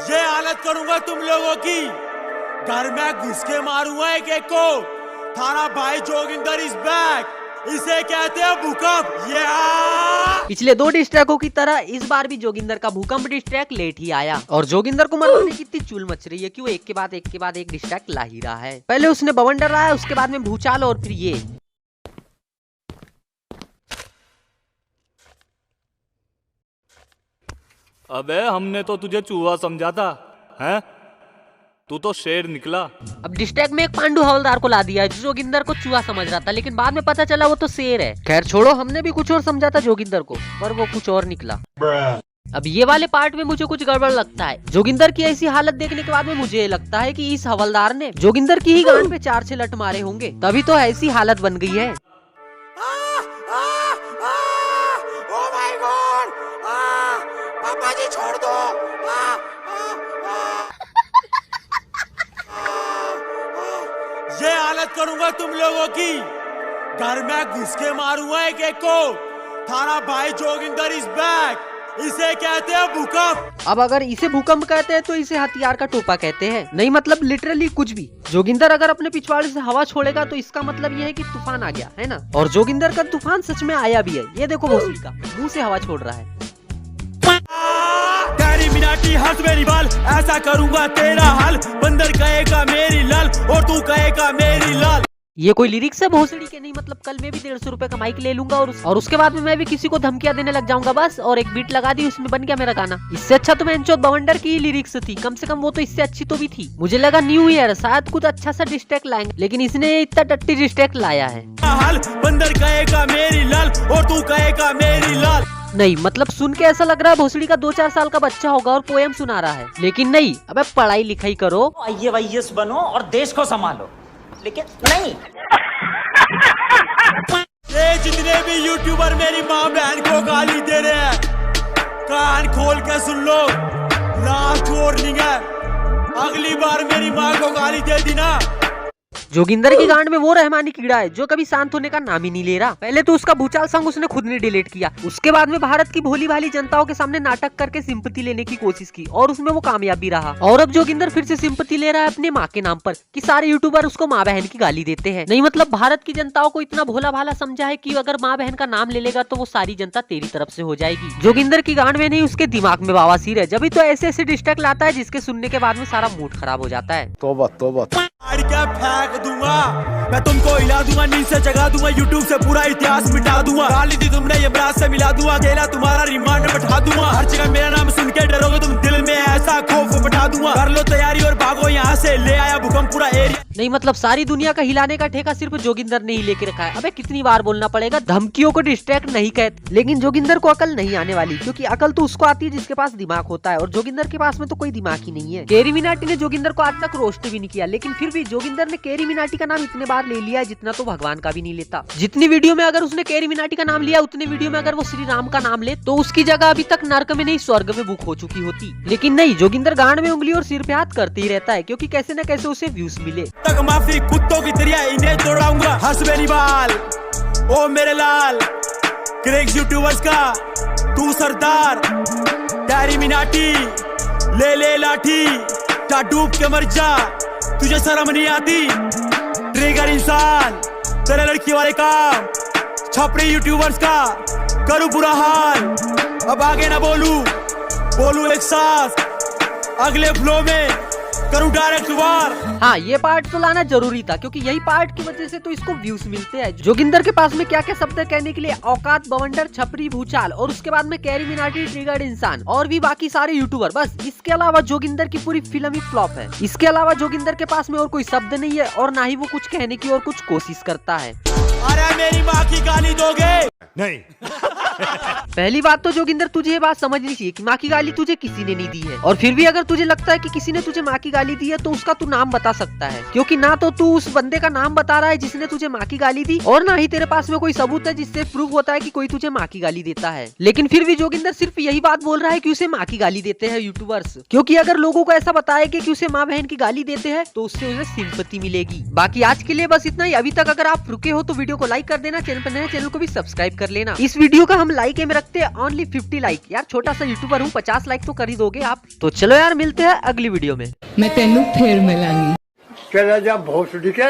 ये हालत करूंगा तुम लोगों की, घर में घुस के मारूंगा एक एक को। थाना भाई जोगिंदर इज बैक, इसे कहते हैं भूकंप। पिछले 2 डिस्ट्रैकों की तरह इस बार भी जोगिंदर का भूकंप डिस्ट्रैक लेट ही आया और जोगिंदर को मरने की इतनी चूल मच रही है कि वो एक के बाद एक डिस्ट्रैक ला ही रहा है। पहले उसने बवंडर लाया, उसके बाद में भूचाल और फिर ये। अबे हमने तो तुझे चूहा समझा था, हैं? तू तो शेर निकला। अब डिस्ट्रैक्ट में एक पांडु हवलदार को ला दिया है जो जोगिंदर को चूहा समझ रहा था, लेकिन बाद में पता चला वो तो शेर है। खैर छोड़ो, हमने भी कुछ और समझा था जोगिंदर को, पर वो कुछ और निकला। अब ये वाले पार्ट में मुझे कुछ गड़बड़ लगता है। जोगिंदर की ऐसी हालत देखने के बाद में मुझे लगता है कि इस हवलदार ने जोगिंदर की ही गांड पे 4-6 लट मारे होंगे, तभी तो ऐसी हालत बन गई है। पापा जी छोड़ दो। ये हालत करूंगा तुम लोगों की, घर में घुस के मारूंगा एक एक को। थाना भाई जोगिंदर इज बैक, इसे कहते हैं भूकंप। अब अगर इसे भूकंप कहते हैं तो इसे हथियार का टोपा कहते हैं। नहीं मतलब लिटरली कुछ भी। जोगिंदर अगर अपने पिछवाड़े से हवा छोड़ेगा तो इसका मतलब ये है कि तूफान आ गया है ना। और जोगिंदर का तूफान सच में आया भी है। ये देखो भोसड़ी का मुंह से हवा छोड़ रहा है। मिनाटी हंस मेरी बाल, ऐसा करूंगा तेरा हाल। बंदर कहेगा मेरी लाल और तू कहेगा मेरी लाल। ये कोई लिरिक्स है भोसड़ी के? नहीं मतलब कल मैं भी 150 रुपए का माइक ले लूंगा और उसके बाद में मैं भी किसी को धमकियां देने लग जाऊंगा बस, और एक बीट लगा दी, उसमें बन गया मेरा गाना। इससे अच्छा तो मैंचोद बवंडर की ही लिरिक्स थी, कम से कम वो तो इससे अच्छी तो भी थी। मुझे लगा न्यू ईयर शायद कुछ अच्छा सा डिस्ट्रैक्ट लाएंगे, लेकिन इसने इतना टट्टी डिस्ट्रैक्ट लाया है। बंदर कहेगा मेरी लाल और तू कहेगा मेरी लाल। नहीं मतलब सुन के ऐसा लग रहा है भोसड़ी का 2-4 साल का बच्चा होगा और पोएम सुना रहा है, लेकिन नहीं। अबे पढ़ाई लिखाई करो, IAS बनो और देश को संभालो, लेकिन नहीं। ये जितने भी यूट्यूबर मेरी माँ बहन को गाली दे रहे हैं, कान खोल के सुन लो, लास्ट वार्निंग है। अगली बार मेरी माँ को गाली दे दी ना। जोगिंदर की गांड में वो रहमानी कीड़ा है जो कभी शांत होने का नाम ही नहीं ले रहा। पहले तो उसका भूचाल सॉन्ग उसने खुद ने डिलीट किया, उसके बाद में भारत की भोली भाली जनताओं के सामने नाटक करके सिंपैथी लेने की कोशिश की और उसमें वो कामयाब भी रहा। और अब जोगिंदर फिर से सिंपैथी ले रहा है अपने माँ के नाम पर कि सारे यूट्यूबर उसको माँ बहन की गाली देते हैं। नहीं मतलब भारत की जनताओं को इतना भोला भाला समझा है कि अगर माँ बहन का नाम ले लेगा तो वो सारी जनता तेरी तरफ से हो जाएगी। जोगिंदर की गांड में नहीं, उसके दिमाग में बवासीर है। जब तो ऐसे ऐसे डिस्ट्रैक्ट लाता है जिसके सुनने के बाद में सारा मूड खराब हो जाता है। तौबा तौबा, फेंक दूंगा मैं तुमको, हिला दूंगा, नींद से जगा दूंगा, यूट्यूब से पूरा इतिहास मिटा दूंगा। गाली दी तुमने यमराज से मिला दूंगा, अकेला तुम्हारा रिमांड में बैठा दूंगा। हर जगह मेरा नाम सुन के डरोगे तुम, दिल में ऐसा खौफ बैठा दूंगा। कर लो तैयारी और भागो यहाँ से, ले आया भूकंप पूरा एरिया। नहीं मतलब सारी दुनिया का हिलाने का ठेका सिर्फ जोगिंदर ने ही लेके रखा है। अबे कितनी बार बोलना पड़ेगा, धमकियों को डिस्ट्रैक्ट नहीं कहते। लेकिन जोगिंदर को अकल नहीं आने वाली, क्योंकि अकल तो उसको आती है जिसके पास दिमाग होता है, और जोगिंदर के पास में तो कोई दिमाग ही नहीं है। कैरी मिनाटी ने जोगिंदर को आज तक रोस्ट भी नहीं किया, लेकिन फिर भी जोगिंदर ने कैरी मिनाटी का नाम इतने बार ले लिया है जितना तो भगवान का भी नहीं लेता। जितनी वीडियो में अगर उसने कैरी मिनाटी का नाम लिया, उतनी वीडियो में अगर वो श्री राम का नाम ले तो उसकी जगह अभी तक नर्क में नहीं स्वर्ग में बुक हो चुकी होती। लेकिन नहीं, जोगिंदर गांड में उंगली और सिर पे हाथ करते ही रहता है, क्योंकि कैसे न कैसे उसे व्यूज मिले। तक माफी कुत्तों की तरह इन्हें तोड़ाऊंगा, हंस मेरी बाल ओ मेरे लाल। क्रेक्स यूट्यूबर्स का तू सरदार, कैरी मिनाटी ले ले लाठी, जा डूब के मर जा, तुझे शर्म नहीं आती। ट्रिगर इंसान तेरे लड़की वाले काम, छपरी यूट्यूबर्स का करूं बुरा हाल। अब आगे ना बोलू एक सांस, अगले फ्लो में करूं डायरेक्ट वार। हाँ ये पार्ट तो लाना जरूरी था, क्योंकि यही पार्ट की वजह से तो इसको व्यूज मिलते हैं। जोगिंदर के पास में क्या क्या शब्द कहने के लिए, औकात, बवंडर, छपरी, भूचाल, और उसके बाद में कैरी मिनाटी, ट्रिगर्ड इंसान, और भी बाकी सारे यूट्यूबर। बस इसके अलावा जोगिंदर की पूरी फिल्म ही फ्लॉप है। इसके अलावा जोगिंदर के पास में और कोई शब्द नहीं है, और ना ही वो कुछ कहने की और कुछ कोशिश करता है। अरे मेरी माँ की गाली दोगे? नहीं। पहली बात तो जोगिंदर तुझे ये बात समझनी चाहिए कि माँ की गाली तुझे किसी ने नहीं दी है, और फिर भी अगर तुझे लगता है कि किसी ने तुझे माँ की गाली दी है तो उसका तू नाम बता सकता है, क्योंकि ना तो तू उस बंदे का नाम बता रहा है जिसने तुझे माँ की गाली दी, और ना ही तेरे पास में कोई सबूत है जिससे प्रूफ होता है कि कोई तुझे माँ की गाली देता है। लेकिन फिर भी जोगिंदर सिर्फ यही बात बोल रहा है कि उसे माँ की गाली देते हैं यूट्यूबर्स, क्योंकि अगर लोगों को ऐसा बताएगा कि उसे माँ बहन की गाली देते हैं तो उससे उसे सिंपैथी मिलेगी। बाकी आज के लिए बस इतना ही। अभी तक अगर आप रुके हो तो वीडियो को लाइक कर देना, चैनल पर नए चैनल को भी सब्सक्राइब कर लेना। इस वीडियो का हम लाइक में रखते हैं ओनली 50 लाइक। यार छोटा सा यूट्यूबर हूँ, 50 लाइक तो कर ही दोगे आप। तो चलो यार मिलते हैं अगली वीडियो में। मैं तेनू फिर मिलांगी। चला जा भोसड़ी के